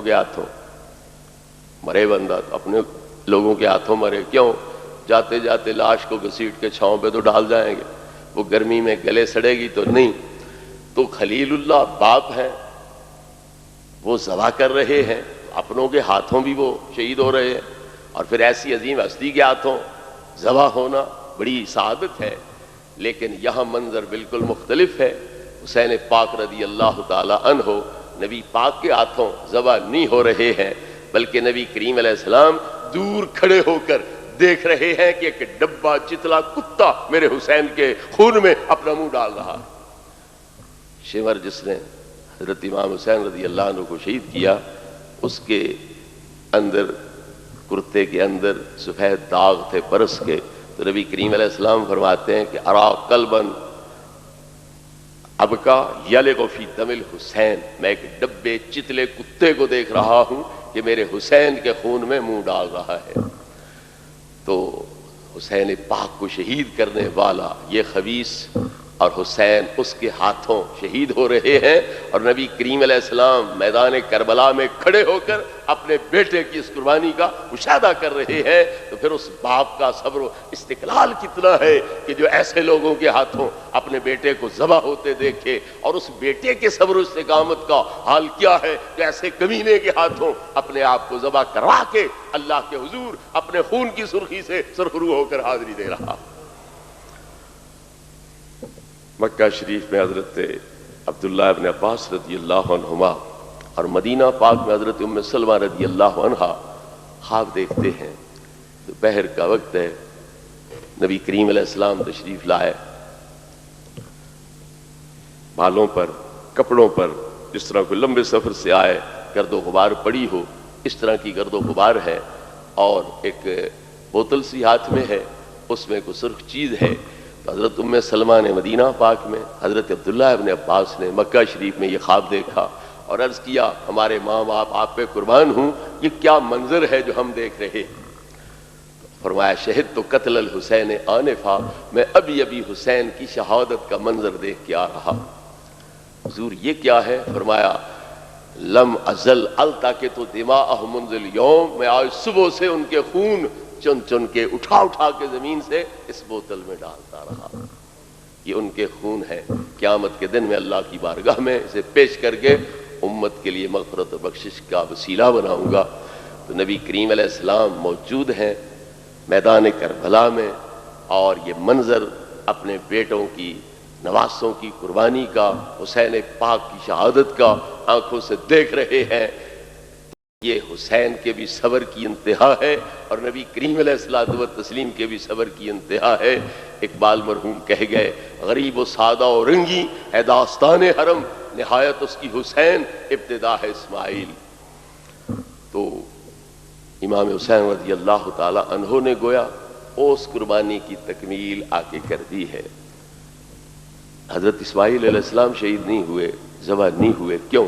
کے ہاتھوں مرے بندہ تو اپنے لوگوں کے ہاتھوں مرے کیوں؟ جاتے جاتے لاش کو گھسیٹ کے چھاؤں پہ تو ڈال جائیں گے، وہ گرمی میں گلے سڑے گی تو نہیں۔ تو خلیل اللہ باپ ہیں، وہ ذبح کر رہے ہیں، اپنوں کے ہاتھوں بھی وہ شہید ہو رہے ہیں، اور پھر ایسی عظیم ہستی کے ہاتھوں ذبح ہونا بڑی سعادت ہے۔ لیکن یہاں منظر بالکل مختلف ہے۔ حسین پاک رضی اللہ تعالی عنہ نبی پاک کے ہاتھوں ذبح نہیں ہو رہے ہیں، بلکہ نبی کریم علیہ السلام دور کھڑے ہو کر دیکھ رہے ہیں کہ ایک ڈبہ چتلا کتا میرے حسین کے خون میں اپنا منہ ڈال رہا ہے۔ شمر جس نے حضرت امام حسین رضی اللہ عنہ کو شہید کیا، اس کے اندر کرتے کے اندر سفید داغ تھے برس کے، تو نبی کریم علیہ السلام فرماتے ہیں کہ ارا قلبن اب کا یلغ فی دم الحسین، میں ایک ڈبے چتلے کتے کو دیکھ رہا ہوں کہ میرے حسین کے خون میں منہ ڈال رہا ہے۔ تو حسین پاک کو شہید کرنے والا یہ خبیث اور حسین اس کے ہاتھوں شہید ہو رہے ہیں، اور نبی کریم علیہ السلام میدان کربلا میں کھڑے ہو کر اپنے بیٹے کی اس قربانی کا مشاہدہ کر رہے ہیں۔ تو پھر اس باپ کا صبر و استقلال کتنا ہے کہ جو ایسے لوگوں کے ہاتھوں اپنے بیٹے کو ذبح ہوتے دیکھے، اور اس بیٹے کے صبر و استقامت کا حال کیا ہے کہ ایسے کمینے کے ہاتھوں اپنے آپ کو ذبح کروا کے اللہ کے حضور اپنے خون کی سرخی سے سرخرو ہو کر حاضری دے رہا۔ مکہ شریف میں حضرت عبداللہ ابن عباس رضی اللہ عنہما اور مدینہ پاک میں حضرت ام سلمہ رضی اللہ عنہا خواب دیکھتے ہیں۔ دوپہر کا وقت ہے، نبی کریم علیہ السلام تشریف لائے، بالوں پر کپڑوں پر جس طرح کوئی لمبے سفر سے آئے گرد و غبار پڑی ہو، اس طرح کی گرد و غبار ہے، اور ایک بوتل سی ہاتھ میں ہے، اس میں کوئی سرخ چیز ہے۔ تو حضرت ام سلمہ نے مدینہ پاک میں، حضرت عبداللہ ابن عباس نے مکہ شریف میں یہ خواب دیکھا اور عرض کیا ہمارے ماں باپ آپ پہ قربان ہوں، یہ کیا منظر ہے جو ہم دیکھ رہے ہیں؟ فرمایا شہد تو قتل الحسین آنفا، میں ابھی ابھی حسین کی شہادت کا منظر دیکھ کے آ رہا۔ حضور یہ کیا ہے؟ فرمایا لم ازل التقط دماءهم منذ اليوم، میں آج صبح سے ان کے خون چن چن کے اٹھا اٹھا کے زمین سے اس بوتل میں ڈالتا رہا۔ یہ ان کے خون ہے، قیامت کے دن میں اللہ کی بارگاہ میں اسے پیش کر کے امت کے لیے مغفرت و بخشش کا وسیلہ بناؤں گا۔ تو نبی کریم علیہ السلام موجود ہیں میدان کربلا میں، اور یہ منظر اپنے بیٹوں کی نواسوں کی قربانی کا، حسین پاک کی شہادت کا آنکھوں سے دیکھ رہے ہیں۔ یہ حسین کے بھی صبر کی انتہا ہے، اور نبی کریم علیہ الصلوۃ والتسلیم کے بھی صبر کی انتہا ہے۔ اقبال مرحوم کہہ گئے غریب و سادہ و رنگی ہے داستان حرم، نہایت اس کی حسین ابتدا ہے اسماعیل۔ تو امام حسین رضی اللہ تعالی عنہ نے گویا اس قربانی کی تکمیل آ کے کر دی ہے۔ حضرت اسماعیل علیہ السلام شہید نہیں ہوئے، ذبح نہیں ہوئے، کیوں؟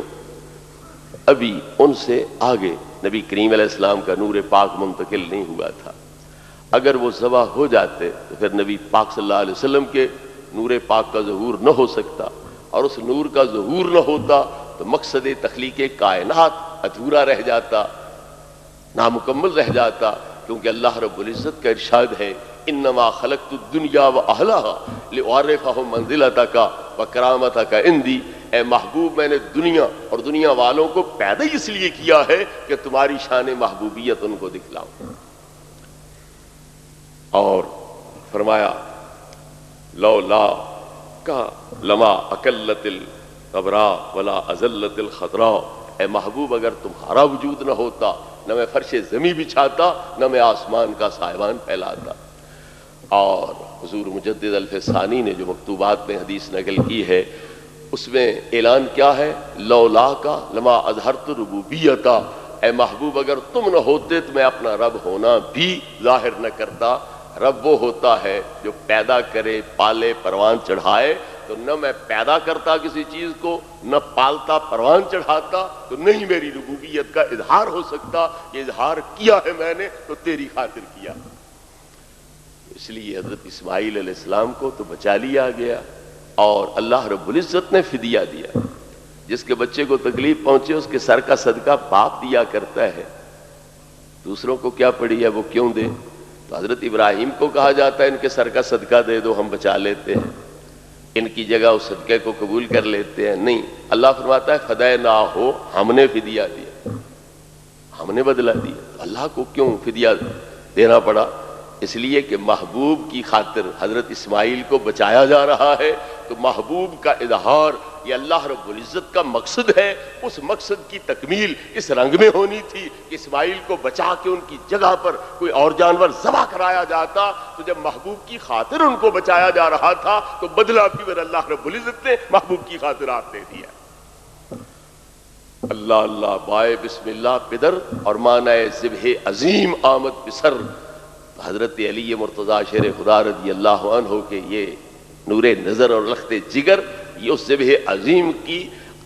ابھی ان سے آگے نبی کریم علیہ السلام کا نور پاک منتقل نہیں ہوا تھا۔ اگر وہ ذبح ہو جاتے تو پھر نبی پاک صلی اللہ علیہ وسلم کے نور پاک کا ظہور نہ ہو سکتا، اور اس نور کا ظہور نہ ہوتا تو مقصد تخلیق کائنات ادھورا رہ جاتا، نامکمل رہ جاتا، کیونکہ اللہ رب العزت کا ارشاد ہے انما خلقت الدنیا واہلها لأعرفهم منزلتك وکرامتك عندی، اے محبوب میں نے دنیا اور دنیا والوں کو پیدا اس لیے کیا ہے کہ تمہاری شان محبوبیت ان کو دکھلاؤں۔ اور فرمایا لولا کا لما اکلت الغبراء ولا ازلت الخضراء، اے محبوب اگر تمہارا وجود نہ ہوتا نہ میں فرش زمیں بچھاتا، نہ میں آسمان کا سائبان پھیلاتا۔ اور حضور مجدد الف ثانی نے جو مکتوبات میں حدیث نقل کی ہے، اس میں اعلان کیا ہے لولا کا لما اظہرت ربوبیتا، اے محبوب اگر تم نہ ہوتے تو میں اپنا رب ہونا بھی ظاہر نہ کرتا۔ رب وہ ہوتا ہے جو پیدا کرے، پالے، پروان چڑھائے، تو نہ میں پیدا کرتا کسی چیز کو، نہ پالتا پروان چڑھاتا، تو نہیں میری ربوبیت کا اظہار ہو سکتا۔ یہ اظہار کیا ہے میں نے تو تیری خاطر کیا۔ اس لیے حضرت اسماعیل علیہ السلام کو تو بچا لیا گیا، اور اللہ رب العزت نے فدیہ دیا۔ جس کے بچے کو تکلیف پہنچے اس کے سر کا صدقہ باپ دیا کرتا ہے، دوسروں کو کیا پڑی ہے وہ کیوں دے؟ تو حضرت ابراہیم کو کہا جاتا ہے ان کے سر کا صدقہ دے دو، ہم بچا لیتے ہیں، ان کی جگہ اس صدقے کو قبول کر لیتے ہیں۔ نہیں، اللہ فرماتا ہے فدیناہ، ہم نے فدیہ دیا، ہم نے بدلہ دیا۔ تو اللہ کو کیوں فدیہ دینا پڑا؟ اس لیے کہ محبوب کی خاطر حضرت اسماعیل کو بچایا جا رہا ہے، تو محبوب کا اظہار یہ اللہ رب العزت کا مقصد ہے، اس مقصد کی تکمیل اس رنگ میں ہونی تھی کہ اسماعیل کو بچا کے ان کی جگہ پر کوئی اور جانور ذبح کرایا جاتا، تو جب محبوب کی خاطر ان کو بچایا جا رہا تھا تو بدلہ بھی پھر اللہ رب العزت نے محبوب کی خاطر آپ دے دیا۔ اللہ اللہ بائے بسم اللہ پدر اور معنی ذبح عظیم آمد بسر۔ حضرت علی مرتضیٰ شیر خدا رضی اللہ عنہ کے یہ نور نظر اور لخت جگر، یہ اس ذبح عظیم کی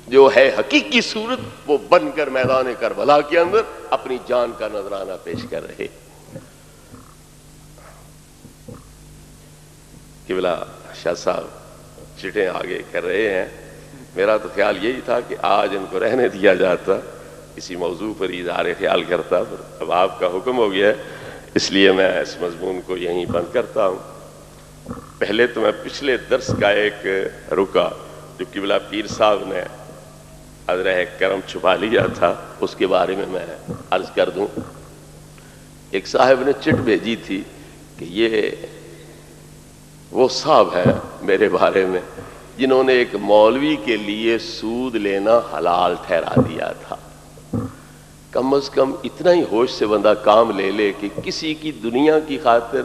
جو ہے حقیقی صورت وہ بن کر میدان کربلا کے اندر اپنی جان کا نذرانہ پیش کر رہے۔ قبلہ شاہ صاحب چٹیں آگے کر رہے ہیں، میرا تو خیال یہی تھا کہ آج ان کو رہنے دیا جاتا، کسی موضوع پر اظہار خیال کرتا، پر اب آپ کا حکم ہو گیا ہے، اس لیے میں اس مضمون کو یہیں بند کرتا ہوں۔ پہلے تو میں پچھلے درس کا ایک رکا جو قبلہ پیر صاحب نے عذرہ کرم چھپا لیا تھا اس کے بارے میں عرض کر دوں۔ ایک صاحب نے چٹ بھیجی تھی کہ یہ وہ صاحب ہیں میرے بارے میں جنہوں نے ایک مولوی کے لیے سود لینا حلال ٹھہرا دیا تھا۔ کم از کم اتنا ہی ہوش سے بندہ کام لے لے کہ کسی کی دنیا کی خاطر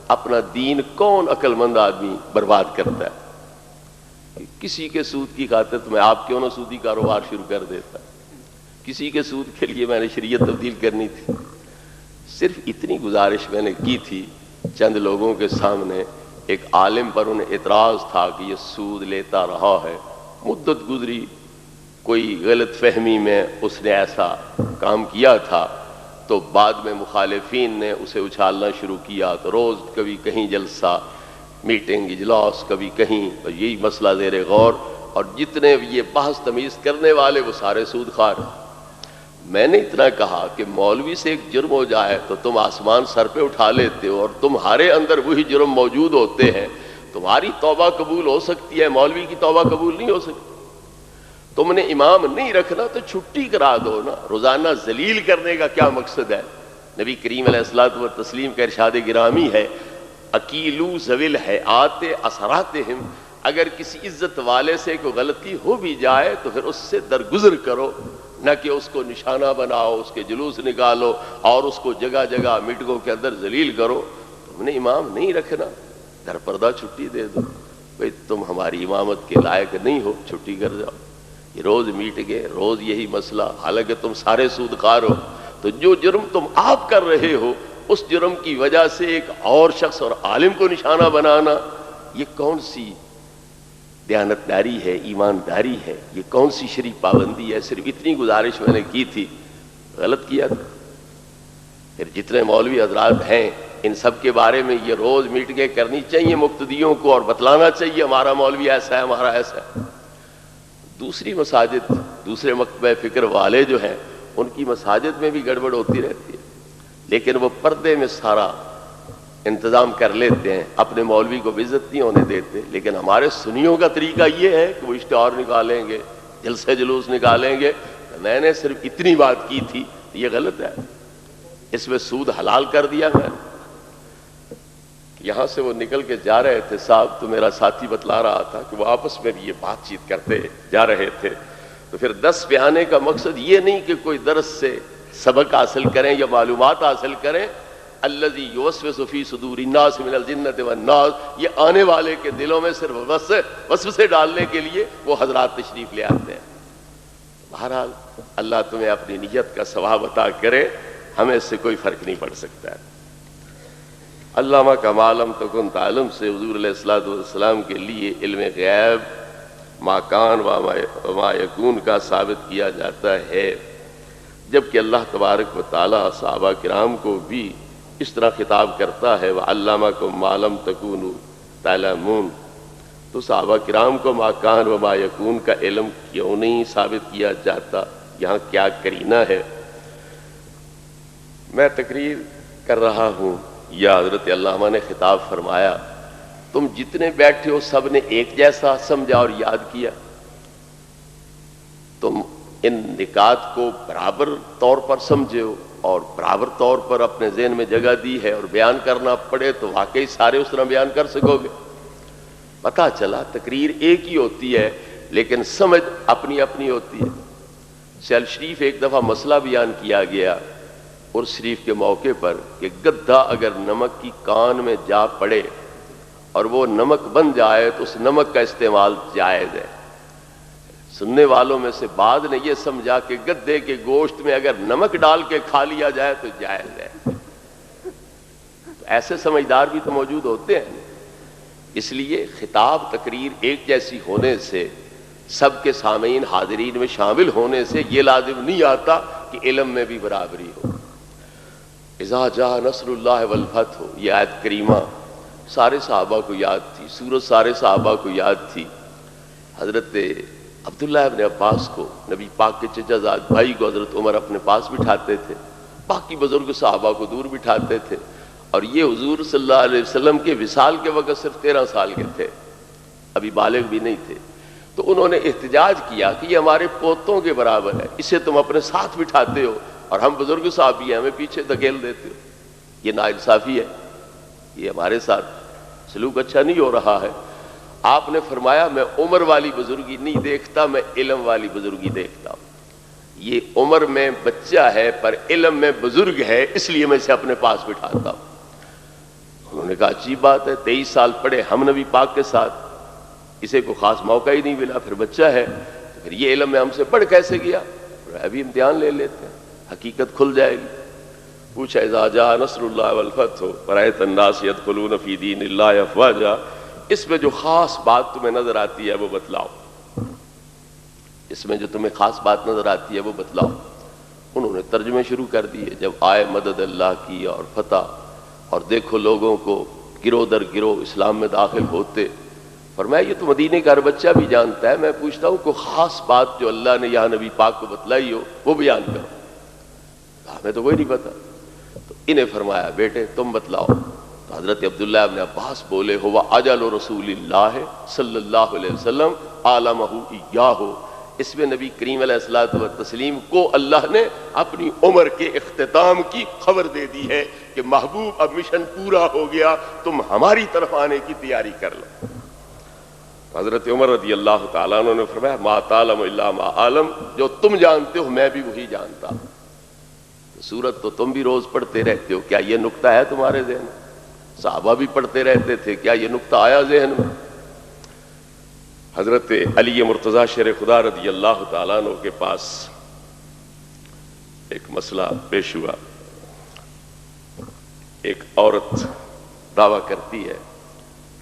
اپنا دین کون عقل مند آدمی برباد کرتا ہے؟ کسی کے سود کی خاطر تو میں آپ کیوں نہ سودی کاروبار شروع کر دیتا، کسی کے سود کے لیے میں نے شریعت تبدیل کرنی تھی۔ صرف اتنی گزارش میں نے کی تھی چند لوگوں کے سامنے، ایک عالم پر انہیں اعتراض تھا کہ یہ سود لیتا رہا ہے، مدت گزری، کوئی غلط فہمی میں اس نے ایسا کام کیا تھا، تو بعد میں مخالفین نے اسے اچھالنا شروع کیا، تو روز کبھی کہیں جلسہ، میٹنگ، اجلاس، کبھی کہیں، تو یہی مسئلہ زیر غور، اور جتنے یہ بحث تمیز کرنے والے وہ سارے سود خوار۔ میں نے اتنا کہا کہ مولوی سے ایک جرم ہو جائے تو تم آسمان سر پہ اٹھا لیتے ہو، اور تمہارے اندر وہی جرم موجود ہوتے ہیں، تمہاری توبہ قبول ہو سکتی ہے، مولوی کی توبہ قبول نہیں ہو سکتی۔ تم نے امام نہیں رکھنا تو چھٹی کرا دو نا، روزانہ ذلیل کرنے کا کیا مقصد ہے؟ نبی کریم علیہ الصلوۃ والتسلیم کا ارشاد گرامی ہے، اکیلو ذویل حیات اثراتہم، اگر کسی عزت والے سے کوئی غلطی ہو بھی جائے تو پھر اس سے درگزر کرو، نہ کہ اس کو نشانہ بناؤ، اس کے جلوس نکالو اور اس کو جگہ جگہ میٹنگوں کے اندر ذلیل کرو۔ تم نے امام نہیں رکھنا، در پردہ چھٹی دے دو، بھئی تم ہماری امامت کے لائق نہیں ہو، چھٹی کر جاؤ۔ یہ روز میٹنگیں، روز یہی مسئلہ، حالانکہ تم سارے سودخوار ہو، تو جو جرم تم آپ کر رہے ہو اس جرم کی وجہ سے ایک اور شخص اور عالم کو نشانہ بنانا، یہ کون سی دیانتداری ہے، ایمانداری ہے، یہ کون سی شریف پابندی ہے؟ صرف اتنی گزارش میں نے کی تھی، غلط کیا تھا۔ پھر جتنے مولوی حضرات ہیں ان سب کے بارے میں یہ روز میٹنگیں کرنی چاہیے مقتدیوں کو، اور بتلانا چاہیے ہمارا مولوی ایسا ہے، ہمارا ایسا ہے۔ دوسری مساجد، دوسرے مکتبہ فکر والے جو ہیں ان کی مساجد میں بھی گڑبڑ ہوتی رہتی ہے، لیکن وہ پردے میں سارا انتظام کر لیتے ہیں، اپنے مولوی کو بھی عزت نہیں ہونے دیتے۔ لیکن ہمارے سنیوں کا طریقہ یہ ہے کہ وہ اشتہار نکالیں گے، جلسے جلوس نکالیں گے۔ میں نے صرف اتنی بات کی تھی، یہ غلط ہے، اس میں سود حلال کر دیا میں نے۔ یہاں سے وہ نکل کے جا رہے تھے صاحب، تو میرا ساتھی بتلا رہا تھا کہ وہ آپس میں بھی یہ بات چیت کرتے جا رہے تھے۔ تو پھر درس پہ آنے کا مقصد یہ نہیں کہ کوئی درس سے سبق حاصل کریں یا معلومات حاصل کریں، الذی یوسوس فی صدور الناس من الجنۃ والناس، یہ آنے والے کے دلوں میں صرف وسوسے ڈالنے کے لیے وہ حضرات تشریف لے آتے ہیں۔ بہرحال اللہ تمہیں اپنی نیت کا ثواب عطا کرے، ہمیں اس سے کوئی فرق نہیں پڑ سکتا ہے۔ علامہ کا معلم تکن تعلم سے حضور علیہ الصلوۃ والسلام کے لیے علم غیب ما کان و ما یکون کا ثابت کیا جاتا ہے، جبکہ اللہ تبارک و تعالی صحابہ کرام کو بھی اس طرح خطاب کرتا ہے وَعَلَّمَكُم مَّا لَمْ تَكُونُوا تَعْلَمُونَ۔ تو صحابہ کرام کو ما کان و ما یکون کا علم کیوں نہیں ثابت کیا جاتا؟ یہاں کیا کرینہ ہے؟ میں تقریر کر رہا ہوں یا حضرت علامہ نے خطاب فرمایا، تم جتنے بیٹھے ہو سب نے ایک جیسا سمجھا اور یاد کیا؟ تم ان نکات کو برابر طور پر سمجھے ہو اور برابر طور پر اپنے ذہن میں جگہ دی ہے، اور بیان کرنا پڑے تو واقعی سارے اس طرح بیان کر سکو گے؟ پتہ چلا تقریر ایک ہی ہوتی ہے لیکن سمجھ اپنی اپنی ہوتی ہے۔ سیال شریف ایک دفعہ مسئلہ بیان کیا گیا اور شریف کے موقع پر کہ گدھا اگر نمک کی کان میں جا پڑے اور وہ نمک بن جائے تو اس نمک کا استعمال جائز ہے۔ سننے والوں میں سے بعض نے یہ سمجھا کہ گدھے کے گوشت میں اگر نمک ڈال کے کھا لیا جائے تو جائز ہے۔ تو ایسے سمجھدار بھی تو موجود ہوتے ہیں۔ اس لیے خطاب تقریر ایک جیسی ہونے سے، سب کے سامعین حاضرین میں شامل ہونے سے یہ لازم نہیں آتا کہ علم میں بھی برابری ہو۔ اذا جاء نصر اللہ والفتح، یہ آیت کریمہ سارے صحابہ کو یاد تھی، سورت سارے صحابہ کو یاد تھی۔ حضرت عبداللہ ابن عباس کو، نبی پاک کے چچا زاد بھائی کو حضرت عمر اپنے پاس بٹھاتے تھے، باقی بزرگ صحابہ کو دور بٹھاتے تھے، اور یہ حضور صلی اللہ علیہ وسلم کے وصال کے وقت صرف 13 سال کے تھے، ابھی بالغ بھی نہیں تھے۔ تو انہوں نے احتجاج کیا کہ یہ ہمارے پوتوں کے برابر ہے، اسے تم اپنے ساتھ بٹھاتے ہو اور ہم بزرگ صحابی ہیں، ہمیں پیچھے دھکیل دیتے ہو، یہ ناانصافی ہے، یہ ہمارے ساتھ سلوک اچھا نہیں ہو رہا ہے۔ آپ نے فرمایا میں عمر والی بزرگی نہیں دیکھتا، میں علم والی بزرگی دیکھتا ہوں۔ یہ عمر میں بچہ ہے پر علم میں بزرگ ہے، اس لیے میں اسے اپنے پاس بٹھاتا ہوں۔ انہوں نے کہا عجیب بات ہے، 23 سال پڑھے ہم نبی پاک کے ساتھ، اسے کوئی خاص موقع ہی نہیں ملا، پھر بچہ ہے، پھر یہ علم میں ہم سے بڑھ کیسے گیا؟ ابھی امتحان لے لیتے ہیں، حقیقت کھل جائے گی۔ پوچھا اذا جاء نصر اللہ والفتح ورأیت الناس يدخلون فی دین اللہ افواجا، اس میں جو خاص بات تمہیں نظر آتی ہے وہ بتلاؤ، اس میں جو تمہیں خاص بات نظر آتی ہے وہ بتلاؤ۔ انہوں نے ترجمے شروع کر دیے، جب آئے مدد اللہ کی اور فتح، اور دیکھو لوگوں کو گروہ در گروہ اسلام میں داخل ہوتے، فرمایا یہ تو مدینے کا ہر بچہ بھی جانتا ہے، میں پوچھتا ہوں کوئی خاص بات جو اللہ نے یہاں نبی پاک کو بتلائی ہو وہ بیان کرو۔ ہمیں تو وہی نہیں پتا۔ تو انہیں فرمایا بیٹے تم بتلاؤ۔ تو حضرت عبداللہ ابن عباس بولے ہوا اجل رسول اللہ صلی اللہ علیہ وسلم عالمہ ایاہ، اس میں نبی کریم علیہ الصلوۃ والتسلیم کو اللہ نے اپنی عمر کے اختتام کی خبر دے دی ہے کہ محبوب اب مشن پورا ہو گیا، تم ہماری طرف آنے کی تیاری کر لو۔ حضرت عمر رضی اللہ تعالیٰ عنہ نے فرمایا ما تعلم الا ما عالم، جو تم جانتے ہو میں بھی وہی جانتا ہوں۔ سورت تو تم بھی روز پڑھتے رہتے ہو، کیا یہ نقطہ ہے تمہارے ذہن میں؟ صحابہ بھی پڑھتے رہتے تھے، کیا یہ نقطہ آیا ذہن میں؟ حضرت علی مرتضیٰ شیر خدا رضی اللہ تعالیٰ عنہ کے پاس ایک مسئلہ پیش ہوا۔ ایک عورت دعویٰ کرتی ہے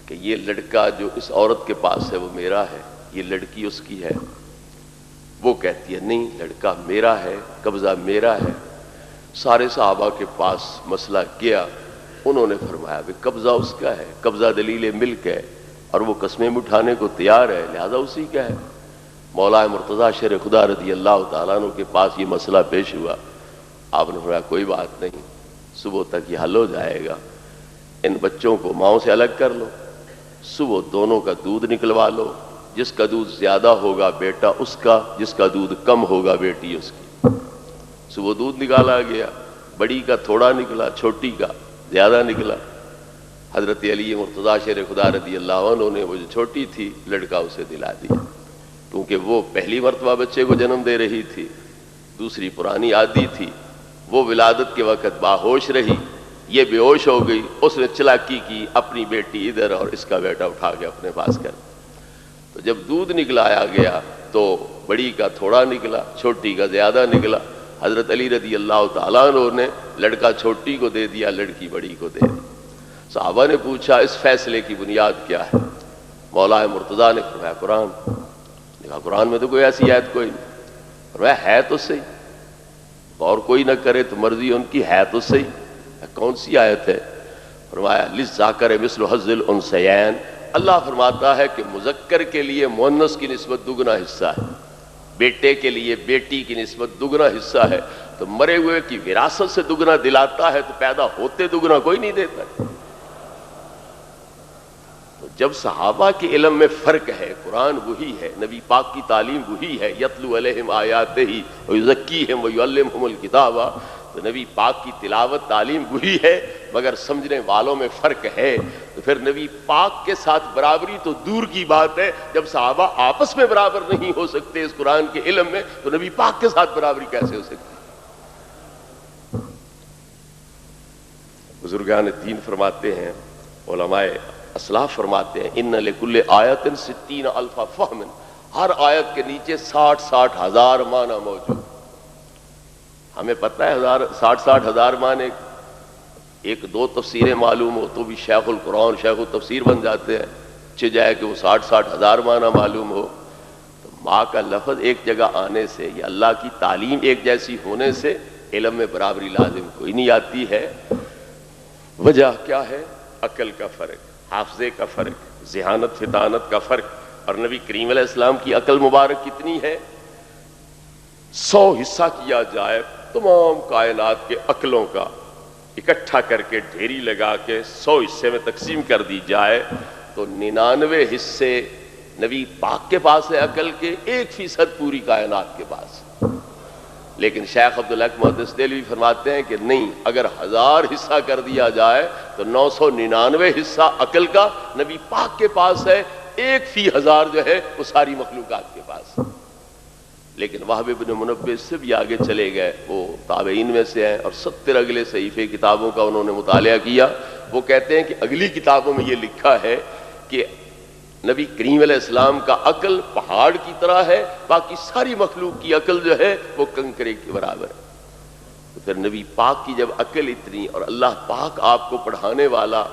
کہ یہ لڑکا جو اس عورت کے پاس ہے وہ میرا ہے، یہ لڑکی اس کی ہے۔ وہ کہتی ہے نہیں، لڑکا میرا ہے، قبضہ میرا ہے۔ سارے صحابہ کے پاس مسئلہ کیا، انہوں نے فرمایا کہ قبضہ اس کا ہے، قبضہ دلیل ملک ہے اور وہ قسمیں اٹھانے کو تیار ہے، لہذا اسی کا ہے۔ مولا مرتضیٰ شیر خدا رضی اللہ تعالیٰ عنہ کے پاس یہ مسئلہ پیش ہوا، آپ نے فرمایا کوئی بات نہیں، صبح تک یہ حل ہو جائے گا، ان بچوں کو ماؤں سے الگ کر لو، صبح دونوں کا دودھ نکلوا لو، جس کا دودھ زیادہ ہوگا بیٹا اس کا، جس کا دودھ کم ہوگا بیٹی اس کی۔ صبح دودھ نکالا گیا، بڑی کا تھوڑا نکلا، چھوٹی کا زیادہ نکلا۔ حضرت علی مرتضیٰ شیر خدا رضی اللہ عنہ نے وہ جو چھوٹی تھی لڑکا اسے دلا دیا، کیونکہ وہ پہلی مرتبہ بچے کو جنم دے رہی تھی، دوسری پرانی عادی تھی، وہ ولادت کے وقت باہوش رہی، یہ بے ہوش ہو گئی، اس نے چلاکی کی، اپنی بیٹی ادھر اور اس کا بیٹا اٹھا کے اپنے پاس کر۔ تو جب دودھ نکلایا گیا تو بڑی کا تھوڑا نکلا، چھوٹی کا زیادہ نکلا۔ حضرت علی رضی اللہ تعالیٰ عنہ نے لڑکا چھوٹی کو دے دیا، لڑکی بڑی کو دے دی۔ صحابہ نے پوچھا اس فیصلے کی بنیاد کیا ہے؟ مولا مرتضیٰ نے فرمایا قرآن۔ نے کہا قرآن میں تو کوئی ایسی آیت کوئی نہیں۔ فرمایا ہے تو صحیح، اور کوئی نہ کرے تو مرضی ان کی، ہے تو صحیح، کون سی آیت ہے؟ فرمایا للذکر مثل حظ الانثیین اللہ فرماتا ہے کہ مذکر کے لیے مؤنث کی نسبت دگنا حصہ ہے، بیٹے کے لیے بیٹی کی نسبت دگنا حصہ ہے، تو مرے ہوئے کی وراثت سے دگنا دلاتا ہے تو پیدا ہوتے دگنا کوئی نہیں دیتا۔ تو جب صحابہ کے علم میں فرق ہے، قرآن وہی ہے، نبی پاک کی تعلیم وہی ہے، یتلو علیہم آیاتہ ویزکیہم ویعلمہم الکتاب، تو نبی پاک کی تلاوت تعلیم وہی ہے، مگر سمجھنے والوں میں فرق ہے، تو پھر نبی پاک کے ساتھ برابری تو دور کی بات ہے، جب صحابہ آپس میں برابر نہیں ہو سکتے اس قرآن کے علم میں، تو نبی پاک کے ساتھ برابری کیسے ہو سکتی؟ بزرگان دین فرماتے ہیں، علماء اسلاف فرماتے ہیں، ان لکل آیت 60,000 فہم، ہر آیت کے نیچے 60 ہزار معنی موجود۔ ہمیں پتہ ہے 60 ہزار معنی، ایک دو تفسیریں معلوم ہو تو بھی شیخ القرآن شیخ التفسیر بن جاتے ہیں، چھ جائے کہ وہ 60 ہزار معنی معلوم ہو۔ تو ماں کا لفظ ایک جگہ آنے سے یا اللہ کی تعلیم ایک جیسی ہونے سے علم میں برابری لازم کوئی نہیں آتی ہے۔ وجہ کیا ہے؟ عقل کا فرق، حافظے کا فرق، ذہانت فطانت کا فرق، اور نبی کریم علیہ السلام کی عقل مبارک کتنی ہے؟ 100 حصہ کیا جائے تمام کائنات کے عقلوں کا، اکٹھا کر کے ڈھیری لگا کے 100 حصے میں تقسیم کر دی جائے تو 99 حصے نبی پاک کے پاس ہے عقل کے، 1% پوری کائنات کے پاس۔ لیکن شیخ عبدالحق محدث دہلوی فرماتے ہیں کہ نہیں، اگر 1000 حصہ کر دیا جائے تو 999 حصہ عقل کا نبی پاک کے پاس ہے، 1 فی 1000 جو ہے وہ ساری مخلوقات کے پاس۔ لیکن وہب بن منبہ سے بھی آگے چلے گئے، وہ تابعین میں سے ہیں، اور 70 اگلے صحیفے کتابوں کا انہوں نے مطالعہ کیا۔ وہ کہتے ہیں کہ اگلی کتابوں میں یہ لکھا ہے کہ نبی کریم علیہ السلام کا عقل پہاڑ کی طرح ہے، باقی ساری مخلوق کی عقل جو ہے وہ کنکرے کے برابر ہے۔ تو پھر نبی پاک کی جب عقل اتنی، اور اللہ پاک آپ کو پڑھانے والا،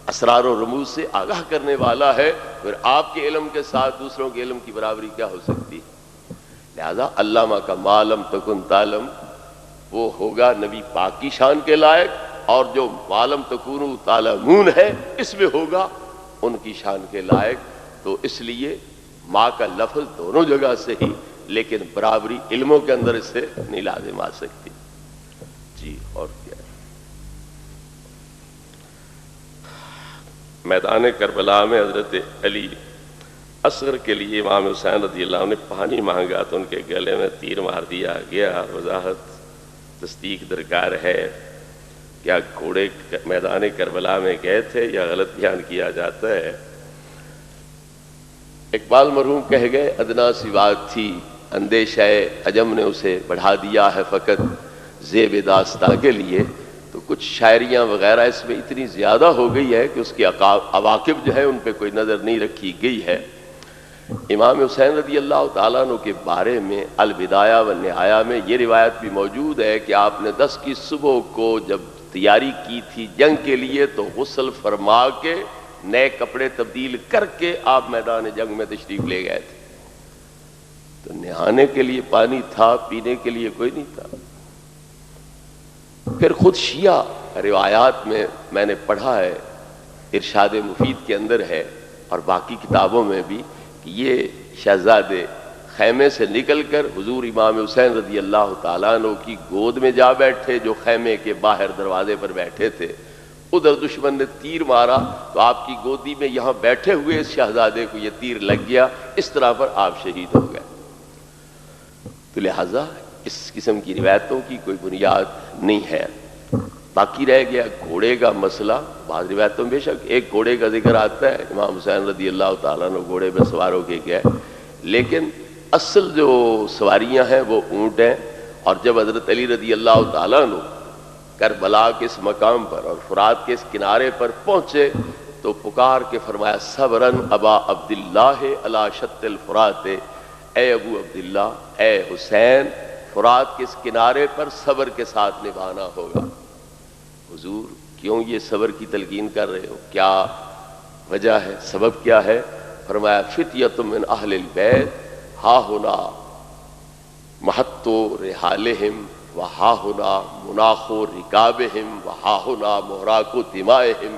اسرار و رموز سے آگاہ کرنے والا ہے، پھر آپ کے علم کے ساتھ دوسروں کے علم کی برابری کیا ہو سکتی؟ لہذا علامہ کا ما لم تکن تعلم وہ ہوگا نبی پاک کی شان کے لائق، اور جو ما لم تکونوا تعلمون ہے اس میں ہوگا ان کی شان کے لائق۔ تو اس لیے ماں کا لفظ دونوں جگہ سے ہی، لیکن برابری علموں کے اندر اس سے نہیں لازم آ سکتی۔ جی اور کیا؟ میدان کربلا میں حضرت علی اصغر کے لیے امام حسین رضی اللہ عنہ نے پانی مانگا تو ان کے گلے میں تیر مار دیا گیا۔ وضاحت تصدیق درکار ہے، کیا گھوڑے میدان کربلا میں گئے تھے یا غلط بیان کیا جاتا ہے؟ اقبال مرحوم کہہ گئے، ادنا سی بات تھی اندیشہ عجم نے اسے بڑھا دیا ہے فقط زیب داستاں کے لیے۔ تو کچھ شاعریاں وغیرہ اس میں اتنی زیادہ ہو گئی ہے کہ اس کے عواقب جو ہے ان پہ کوئی نظر نہیں رکھی گئی ہے۔ امام حسین رضی اللہ تعالیٰ عنہ کے بارے میں البدایہ والنہایہ میں یہ روایت بھی موجود ہے کہ آپ نے 10 کی صبح کو جب تیاری کی تھی جنگ کے لیے تو غسل فرما کے نئے کپڑے تبدیل کر کے آپ میدان جنگ میں تشریف لے گئے تھے۔ تو نہانے کے لیے پانی تھا، پینے کے لیے کوئی نہیں تھا۔ پھر خود شیعہ روایات میں نے پڑھا ہے، ارشاد مفید کے اندر ہے اور باقی کتابوں میں بھی، کہ یہ شہزادے خیمے سے نکل کر حضور امام حسین رضی اللہ تعالیٰ عنہ کی گود میں جا بیٹھے، جو خیمے کے باہر دروازے پر بیٹھے تھے۔ ادھر دشمن نے تیر مارا تو آپ کی گودی میں یہاں بیٹھے ہوئے اس شہزادے کو یہ تیر لگ گیا، اس طرح پر آپ شہید ہو گئے۔ تو لہٰذا اس قسم کی روایتوں کی کوئی بنیاد نہیں ہے۔ باقی رہ گیا گھوڑے کا مسئلہ، بعض روایتوں میں بے شک ایک گھوڑے کا ذکر آتا ہے، امام حسین رضی اللہ تعالیٰ عنہ گھوڑے پہ سوار ہو کے گئے، لیکن اصل جو سواریاں ہیں وہ اونٹ ہیں۔ اور جب حضرت علی رضی اللہ تعالیٰ عنہ کربلا کے اس مقام پر اور فرات کے اس کنارے پر پہنچے تو پکار کے فرمایا، صبرن ابا عبداللہ علی شط الفرات، اے ابو عبداللہ، اے حسین، فرات کے اس کنارے پر صبر کے ساتھ نبھانا ہوگا۔ حضور کیوں یہ صبر کی تلقین کر رہے ہو؟ کیا وجہ ہے؟ سبب کیا ہے؟ فرمایا، فتیۃ من اہل البیت ہا ہنا محط رحالہم وہا ہنا مناخ رکابہم وہا ہنا محراق دمائہم۔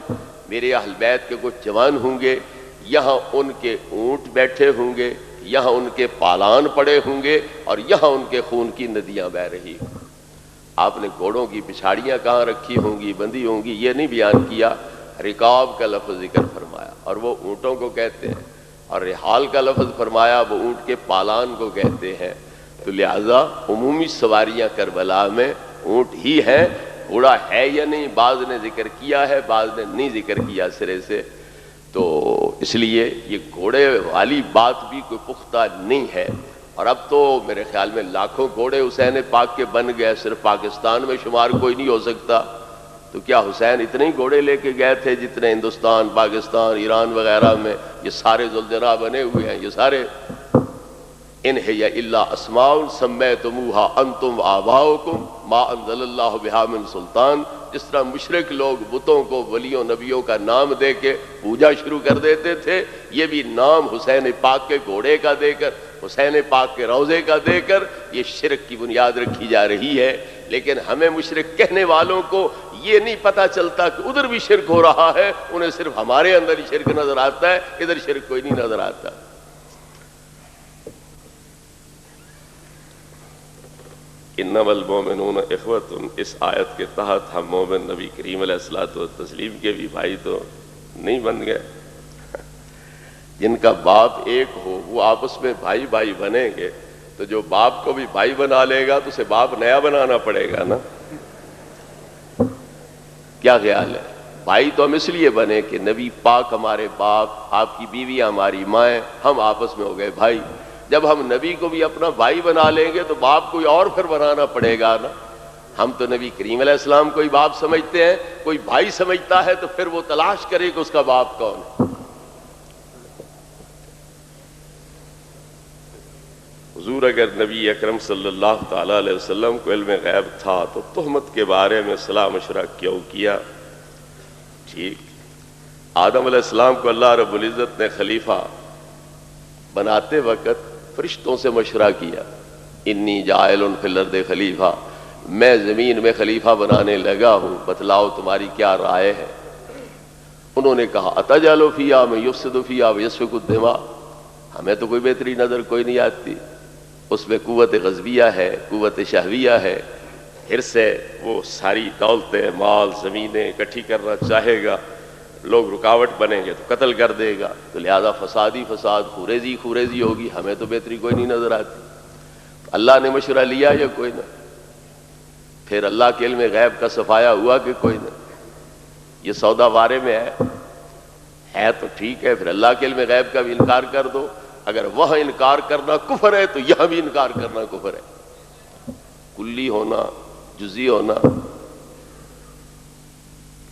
میرے اہل بیت کے کچھ جوان ہوں گے، یہاں ان کے اونٹ بیٹھے ہوں گے، یہاں ان کے پالان پڑے ہوں گے، اور یہاں ان کے خون کی ندیاں بہہ رہی ہوں۔ آپ نے گھوڑوں کی پچھاڑیاں کہاں رکھی ہوں گی، بندھی ہوں گی، یہ نہیں بیان کیا، رکاب کا لفظ ذکر فرمایا اور وہ اونٹوں کو کہتے ہیں، اور رحال کا لفظ فرمایا وہ اونٹ کے پالان کو کہتے ہیں۔ تو لہذا عمومی سواریاں کربلا میں اونٹ ہی ہیں، گھوڑا ہے یا نہیں بعض نے ذکر کیا ہے، بعض نے نہیں ذکر کیا سرے سے۔ تو اس لیے یہ گھوڑے والی بات بھی کوئی پختہ نہیں ہے، اور اب تو میرے خیال میں لاکھوں گھوڑے حسین پاک کے بن گئے، صرف پاکستان میں شمار کوئی نہیں ہو سکتا۔ تو کیا حسین اتنے ہی گھوڑے لے کے گئے تھے جتنے ہندوستان، پاکستان، ایران وغیرہ میں یہ سارے ذوالجناح بنے ہوئے ہیں؟ یہ سارے ان ہی الا اسماء سمیتموها انتم وآباؤکم ما انزل اللہ بہا من سلطان۔ جس طرح مشرک لوگ بتوں کو ولیوں نبیوں کا نام دے کے پوجا شروع کر دیتے تھے، یہ بھی نام حسین پاک کے گھوڑے کا دے کر، حسین پاک کے روضے کا دے کر یہ شرک کی بنیاد رکھی جا رہی ہے۔ لیکن ہمیں مشرک کہنے والوں کو یہ نہیں پتہ چلتا کہ ادھر بھی شرک ہو رہا ہے، انہیں صرف ہمارے اندر ہی شرک نظر آتا ہے، ادھر شرک کوئی نہیں نظر آتا۔ انما المؤمنون اخوۃ، اس آیت کے تحت ہم مومن نبی کریم علیہ الصلوۃ والتسلیم کے بھی بھائی تو نہیں بن گئے؟ جن کا باپ ایک ہو وہ آپس میں بھائی بھائی بنیں گے، تو جو باپ کو بھی بھائی بنا لے گا تو اسے باپ نیا بنانا پڑے گا نا۔ کیا خیال ہے؟ بھائی تو ہم اس لیے بنے کہ نبی پاک ہمارے باپ، آپ کی بیویاں ہماری مائیں، ہم آپس میں ہو گئے بھائی۔ جب ہم نبی کو بھی اپنا بھائی بنا لیں گے تو باپ کوئی اور پھر بنانا پڑے گا نا۔ ہم تو نبی کریم علیہ السلام کو ہی باپ سمجھتے ہیں، کوئی بھائی سمجھتا ہے تو پھر وہ تلاش کرے کہ اس کا باپ کون ہے۔ حضور اگر نبی اکرم صلی اللہ تعالی علیہ وسلم کو علم غیب تھا تو تہمت کے بارے میں صلاح مشورہ کیوں کیا؟ ٹھیک، آدم علیہ السلام کو اللہ رب العزت نے خلیفہ بناتے وقت فرشتوں سے مشورہ کیا، انی جاعل فی الارض خلیفہ، میں زمین میں خلیفہ بنانے لگا ہوں، بتلاؤ تمہاری کیا رائے ہے؟ انہوں نے کہا اتجعل فیہا من یفسد فیہا ویسفک الدماء، ہمیں تو کوئی بہتری نظر کوئی نہیں آتی، اس میں قوت غضبیہ ہے، قوت شہویہ ہے، حرص ہے، وہ ساری دولتیں، مال، زمینیں اکٹھی کرنا چاہے گا، لوگ رکاوٹ بنیں گے تو قتل کر دے گا، تو لہذا فساد ہی فساد، خوریزی ہوگی، ہمیں تو بہتری کوئی نہیں نظر آتی۔ اللہ نے مشورہ لیا یا کوئی نہ؟ پھر اللہ کے علم غیب کا صفایا ہوا کہ کوئی نہ؟ یہ سودا وارے میں ہے تو ٹھیک ہے، پھر اللہ کے علم غیب کا بھی انکار کر دو۔ اگر وہاں انکار کرنا کفر ہے تو یہاں بھی انکار کرنا کفر ہے۔ کلی ہونا، جزئی ہونا،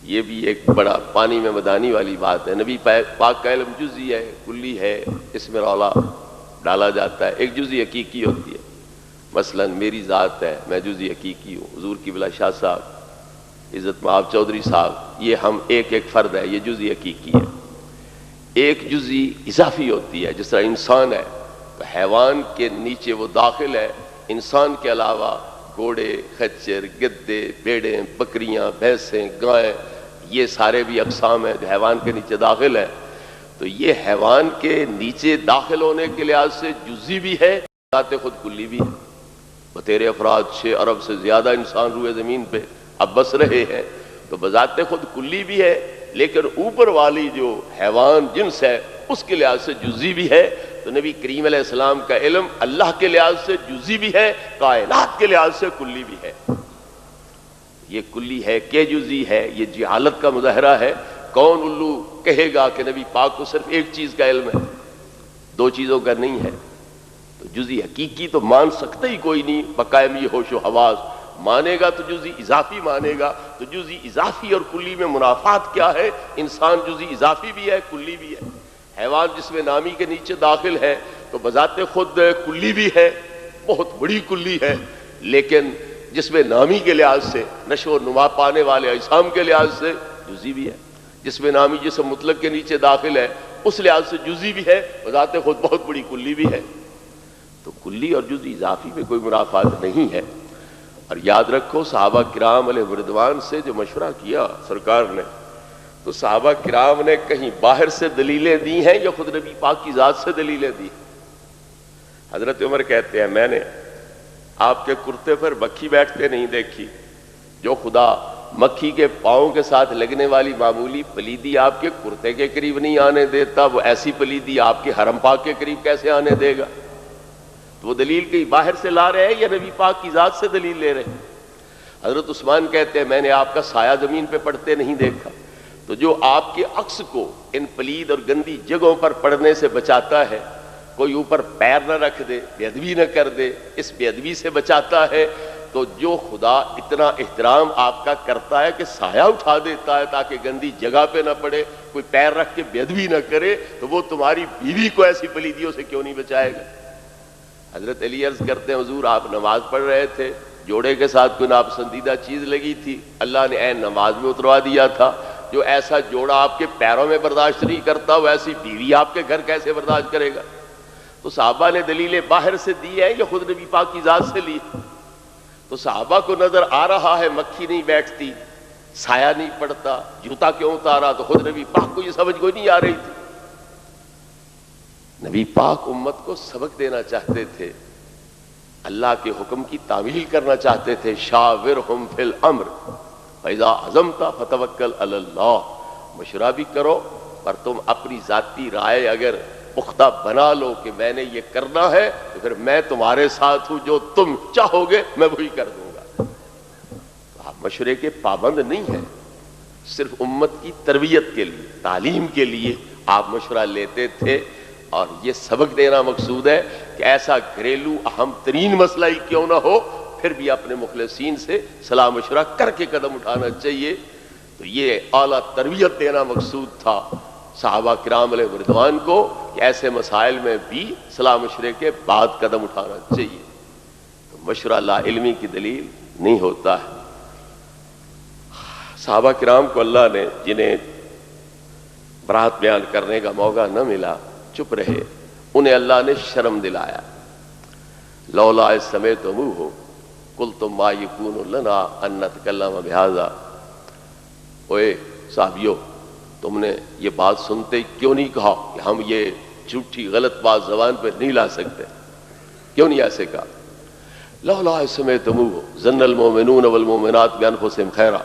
یہ بھی ایک بڑا پانی میں مدانی والی بات ہے۔ نبی پاک کا علم جزئی ہے، کلی ہے، اس میں رولا ڈالا جاتا ہے۔ ایک جزئی حقیقی ہوتی ہے، مثلا میری ذات ہے، میں جزئی حقیقی ہوں، حضور قبلہ شاہ صاحب، عزت مآب چودھری صاحب، یہ ہم ایک ایک فرد ہے، یہ جزئی حقیقی ہے۔ ایک جزئی اضافی ہوتی ہے، جس طرح انسان ہے تو حیوان کے نیچے وہ داخل ہے، انسان کے علاوہ گھوڑے، خچر، گدے، بھیڑیں، بکریاں، بھینسیں، گائیں، یہ سارے بھی اقسام ہیں جو حیوان کے نیچے داخل ہیں۔ تو یہ حیوان کے نیچے داخل ہونے کے لحاظ سے جزئی بھی ہے، ذات خود کلی بھی ہے۔ بطیر افراد 6 ارب سے زیادہ انسان روئے زمین پہ اب بس رہے ہیں، تو بذات خود کلی بھی ہے، لیکن اوپر والی جو حیوان جنس ہے اس کے لحاظ سے جزئی بھی ہے۔ تو نبی کریم علیہ السلام کا علم اللہ کے لحاظ سے جزئی بھی ہے، کائنات کے لحاظ سے کلی بھی ہے۔ یہ کلی ہے کہ جزئی ہے، یہ جہالت کا مظاہرہ ہے۔ کون الو کہے گا کہ نبی پاک کو صرف ایک چیز کا علم ہے، 2 چیزوں کا نہیں ہے؟ تو جزئی حقیقی تو مان سکتا ہی کوئی نہیں، بقائم یہ ہوش و حواس مانے گا تو جزئی اضافی مانے گا۔ تو جزئی اضافی اور کلی میں منافات کیا ہے؟ انسان جزئی اضافی بھی ہے، کلی بھی ہے۔ حیوان جس میں نامی کے نیچے داخل ہے تو بذات خود کلی بھی ہے، بہت بڑی کلی ہے، لیکن جس میں نامی کے لحاظ سے نشو و نما پانے والے اجسام کے لحاظ سے جزئی بھی ہے۔ جس میں نامی جسم مطلق کے نیچے داخل ہے اس لحاظ سے جزئی بھی ہے، بذات خود بہت بڑی کلی بھی ہے۔ تو کلی اور جزئی اضافی میں کوئی منافات نہیں ہے۔ اور یاد رکھو صحابہ کرام علیہ رضوان سے جو مشورہ کیا سرکار نے، تو صحابہ کرام نے کہیں باہر سے دلیلیں دی ہیں یا خود نبی پاک کی ذات سے دلیلیں دی؟ حضرت عمر کہتے ہیں میں نے آپ کے کرتے پر مکھی بیٹھتے نہیں دیکھی. جو خدا مکھی کے پاؤں کے ساتھ لگنے والی معمولی پلیدی آپ کے کرتے کے قریب نہیں آنے دیتا، وہ ایسی پلیدی آپ کے حرم پاک کے قریب کیسے آنے دے گا؟ تو وہ دلیل کہیں باہر سے لا رہے ہیں یا نبی پاک کی ذات سے دلیل لے رہے ہیں؟ حضرت عثمان کہتے ہیں میں نے آپ کا سایہ زمین پہ پڑتے نہیں دیکھا. تو جو آپ کے عکس کو ان پلید اور گندی جگہوں پر پڑنے سے بچاتا ہے، کوئی اوپر پیر نہ رکھ دے، بے ادبی نہ کر دے، اس بے ادبی سے بچاتا ہے، تو جو خدا اتنا احترام آپ کا کرتا ہے کہ سایہ اٹھا دیتا ہے تاکہ گندی جگہ پہ نہ پڑے، کوئی پیر رکھ کے بے ادبی نہ کرے، تو وہ تمہاری بیوی کو ایسی پلیدیوں سے کیوں نہیں بچائے گا؟ حضرت علی عرض کرتے ہیں حضور آپ نماز پڑھ رہے تھے، جوڑے کے ساتھ کوئی ناپسندیدہ چیز لگی تھی، اللہ نے عین نماز میں اتروا دیا تھا. جو ایسا جوڑا آپ کے پیروں میں برداشت نہیں کرتا، وہ ایسی بیوی آپ کے گھر کیسے برداشت کرے گا؟ تو صحابہ نے دلیلیں باہر سے دی ہے یا خود نبی پاک کی ذات سے لی؟ تو صحابہ کو نظر آ رہا ہے مکھی نہیں بیٹھتی، سایہ نہیں پڑتا، جوتا کیوں اتارا؟ تو خود نبی پاک کو یہ سمجھ کوئی نہیں آ رہی تھی. نبی پاک امت کو سبق دینا چاہتے تھے، اللہ کے حکم کی تعمیل کرنا چاہتے تھے. شاورہم فی الامر فاذا عزمت فتوکل علی اللہ. مشورہ بھی کرو پر تم اپنی ذاتی رائے اگر پختہ بنا لو کہ میں نے یہ کرنا ہے تو پھر میں تمہارے ساتھ ہوں، جو تم چاہو گے میں وہی کر دوں گا. آپ مشورے کے پابند نہیں ہیں، صرف امت کی تربیت کے لیے، تعلیم کے لیے آپ مشورہ لیتے تھے. اور یہ سبق دینا مقصود ہے کہ ایسا گھریلو اہم ترین مسئلہ ہی کیوں نہ ہو، پھر بھی اپنے مخلصین سے صلاح مشورہ کر کے قدم اٹھانا چاہیے. تو یہ اعلیٰ تربیت دینا مقصود تھا صحابہ کرام علیہ رضوان کو کہ ایسے مسائل میں بھی صلاح مشورے کے بعد قدم اٹھانا چاہیے. تو مشورہ لا علمی کی دلیل نہیں ہوتا ہے. صحابہ کرام کو اللہ نے جنہیں برات بیان کرنے کا موقع نہ ملا، چپ رہے، انہیں اللہ نے شرم دلایا. لولا اذ سمعتموہ قلتم ما یکون لنا ان نتکلم بہذا. اوے صحابیو، تم نے یہ بات سنتے کیوں نہیں کہا کہ ہم یہ جھوٹی غلط بات زبان پہ نہیں لا سکتے؟ کیوں نہیں ایسے کہا؟ لولا اذ سمعتموہ ظن المؤمنون والمؤمنات بانفسہم خیرا.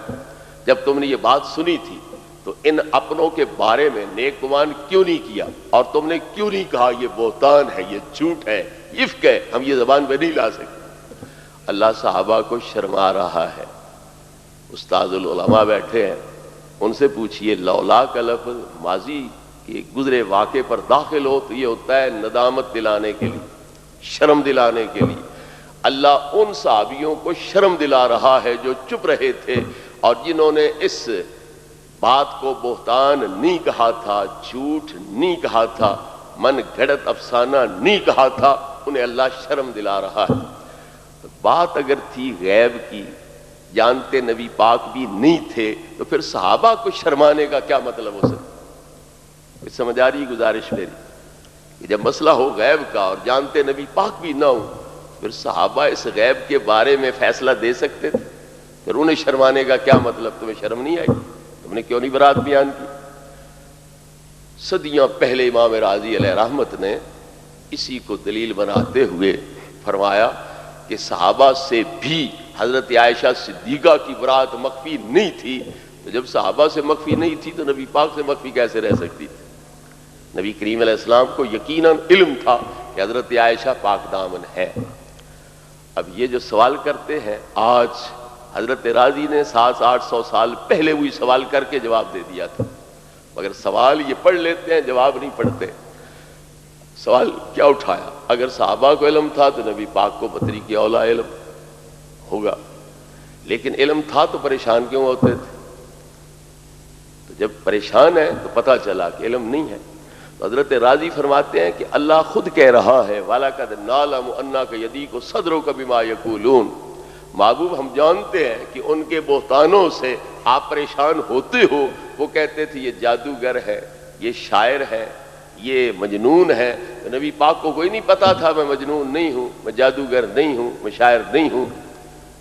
جب تم نے یہ بات سنی تھی تو ان اپنوں کے بارے میں نیک گمان کیوں نہیں کیا؟ اور تم نے کیوں نہیں کہا یہ بہتان ہے، یہ جھوٹ ہے، افک ہے، ہم یہ زبان پہ نہیں لا سکتے؟ اللہ صحابہ کو شرما رہا ہے. استاد العلماء بیٹھے ہیں، ان سے پوچھئے لولا کا لفظ ماضی کے گزرے واقعے پر داخل ہو تو یہ ہوتا ہے ندامت دلانے کے لیے، شرم دلانے کے لیے. اللہ ان صحابیوں کو شرم دلا رہا ہے جو چپ رہے تھے اور جنہوں نے اس بات کو بہتان نہیں کہا تھا، جھوٹ نہیں کہا تھا، من گھڑت افسانہ نہیں کہا تھا، انہیں اللہ شرم دلا رہا ہے. بات اگر تھی غیب کی، جانتے نبی پاک بھی نہیں تھے، تو پھر صحابہ کو شرمانے کا کیا مطلب ہو سکتا؟ سمجھ آ رہی گزارش میری کہ جب مسئلہ ہو غیب کا اور جانتے نبی پاک بھی نہ ہو، پھر صحابہ اس غیب کے بارے میں فیصلہ دے سکتے تھے. پھر انہیں شرمانے کا کیا مطلب؟ تمہیں شرم نہیں آئی؟ تم نے کیوں نہیں برات بیان کی؟ صدیاں پہلے امام راضی علیہ رحمت نے اسی کو دلیل بناتے ہوئے فرمایا کہ صحابہ سے بھی حضرت عائشہ صدیقہ کی برات مخفی نہیں تھی. تو جب صحابہ سے مخفی نہیں تھی تو نبی پاک سے مخفی کیسے رہ سکتی تھی؟ نبی کریم علیہ السلام کو یقیناً علم تھا کہ حضرت عائشہ پاک دامن ہے. اب یہ جو سوال کرتے ہیں، آج حضرت راضی نے 700-800 سال پہلے وہی سوال کر کے جواب دے دیا تھا، مگر سوال یہ پڑھ لیتے ہیں، جواب نہیں پڑھتے. سوال کیا اٹھایا؟ اگر صحابہ کو علم تھا تو نبی پاک کو بطریق اولا علم ہوگا، لیکن علم تھا تو پریشان کیوں ہوتے تھے؟ تو جب پریشان ہے تو پتہ چلا کہ علم نہیں ہے. تو حضرت راضی فرماتے ہیں کہ اللہ خود کہہ رہا ہے وَلَقَدْ نَعْلَمُ أَنَّكَ يَضِيقُ صَدْرُكَ بِمَا يَقُولُونَ. محبوب ہم جانتے ہیں کہ ان کے بہتانوں سے آپ پریشان ہوتے ہو. وہ کہتے تھے یہ جادوگر ہے، یہ شاعر ہے، یہ مجنون ہے. تو نبی پاک کو کوئی نہیں پتا تھا میں مجنون نہیں ہوں، میں جادوگر نہیں ہوں، میں شاعر نہیں ہوں.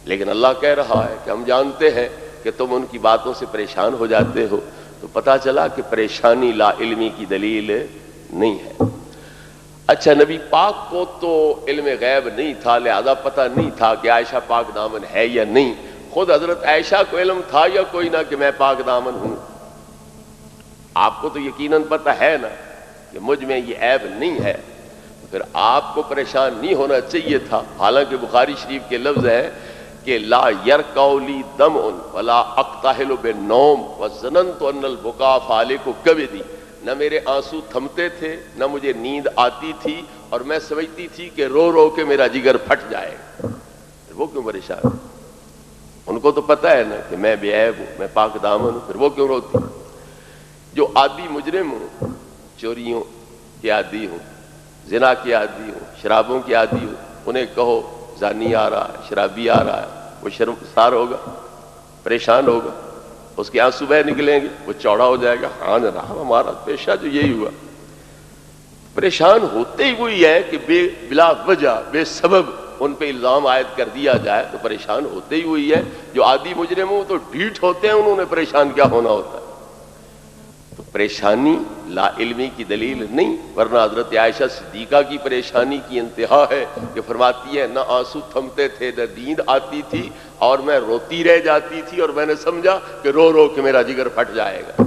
لیکن اللہ کہہ رہا ہے کہ ہم جانتے ہیں کہ تم ان کی باتوں سے پریشان ہو جاتے ہو. تو پتا چلا کہ پریشانی لا علمی کی دلیل نہیں ہے۔ اچھا، نبی پاک کو تو علم غیب نہیں تھا، لہذا پتہ نہیں تھا کہ عائشہ پاک دامن ہے یا نہیں۔ خود حضرت عائشہ کو علم تھا یا کوئی نہ کہ میں پاک دامن ہوں؟ آپ کو تو یقیناً پتہ ہے نا کہ مجھ میں یہ عیب نہیں ہے، پھر آپ کو پریشان نہیں ہونا چاہیے تھا۔ حالانکہ بخاری شریف کے لفظ ہے کہ لا یرکع لی دمع ولا اقتحل بالنوم وظننت ان البکاء فالق کبدی، نہ میرے آنسو تھمتے تھے نہ مجھے نیند آتی تھی، اور میں سمجھتی تھی کہ رو رو کے میرا جگر پھٹ جائے گا۔ وہ کیوں پریشان؟ ان کو تو پتہ ہے نا کہ میں بے عیب ہوں، میں پاک دامن ہوں، پھر وہ کیوں روتی؟ جو عادی مجرم ہوں، چوریوں کے عادی ہوں، زنا کے عادی ہوں، شرابوں کے عادی ہوں، انہیں کہو زانی آ رہا ہے، شرابی آ رہا ہے، وہ شرمسار ہوگا، پریشان ہوگا، اس کے آنسو بہہ نکلیں گے، وہ چوڑا ہو جائے گا، ہاں جناب ہمارا پیشہ جو یہی ہوا۔ پریشان ہوتے ہی وہی ہے کہ بلا وجہ بے سبب ان پہ الزام عائد کر دیا جائے، تو پریشان ہوتے ہی وہی ہے۔ جو عادی مجرم ہوں تو ڈھیٹ ہوتے ہیں، انہوں نے پریشان کیا ہونا ہوتا ہے؟ تو پریشانی لا علمی کی دلیل نہیں، ورنہ حضرت عائشہ صدیقہ کی پریشانی کی انتہا ہے کہ فرماتی ہے نہ آنسو تھمتے تھے نہ نیند آتی تھی، اور میں روتی رہ جاتی تھی، اور میں نے سمجھا کہ رو رو کے میرا جگر پھٹ جائے گا۔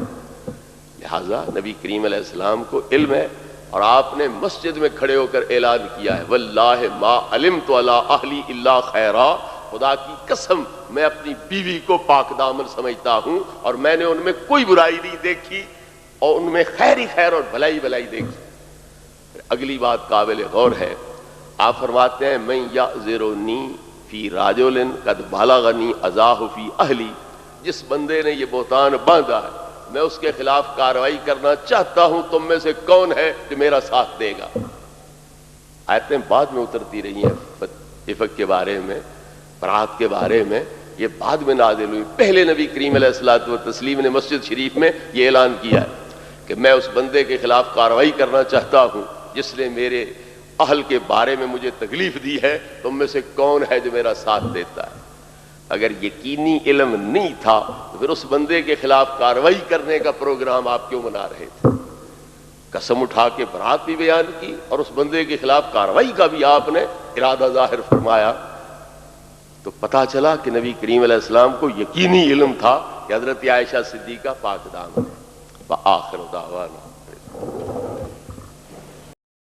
لہذا نبی کریم علیہ السلام کو علم ہے، اور آپ نے مسجد میں کھڑے ہو کر اعلان کیا ہے واللہ ما علمت علی اہلی الا خیرا، خدا کی قسم میں اپنی بیوی کو پاک دامن سمجھتا ہوں، اور میں نے ان میں کوئی برائی نہیں دیکھی، اور ان میں خیر ہی خیر اور بھلائی بھلائی دیکھی۔ اگلی بات قابل غور ہے، آپ فرماتے ہیں من یعذرنی فی رجل قد بلغنی اذاہ فی اہلی، جس بندے نے یہ بہتان باندھا ہے میں اس کے خلاف کارروائی کرنا چاہتا ہوں، تم میں سے کون ہے جو میرا ساتھ دے گا؟ آیتیں بعد میں اترتی رہی ہیں عفق کے بارے میں، برات کے بارے میں، یہ بعد میں نازل ہوئی۔ پہلے نبی کریم علیہ الصلوۃ والتسلیم نے مسجد شریف میں یہ اعلان کیا ہے کہ میں اس بندے کے خلاف کارروائی کرنا چاہتا ہوں جس نے میرے اہل کے بارے میں مجھے تکلیف دی ہے، تم میں سے کون ہے جو میرا ساتھ دیتا ہے؟ اگر یقینی علم نہیں تھا تو پھر اس بندے کے خلاف کارروائی کرنے کا پروگرام آپ کیوں بنا رہے تھے؟ قسم اٹھا کے برات بھی بیان کی اور اس بندے کے خلاف کارروائی کا بھی آپ نے ارادہ ظاہر فرمایا، تو پتہ چلا کہ نبی کریم علیہ السلام کو یقینی علم تھا کہ حضرت عائشہ صدیقہ پاک دامن ہے۔ وآخر دعوانا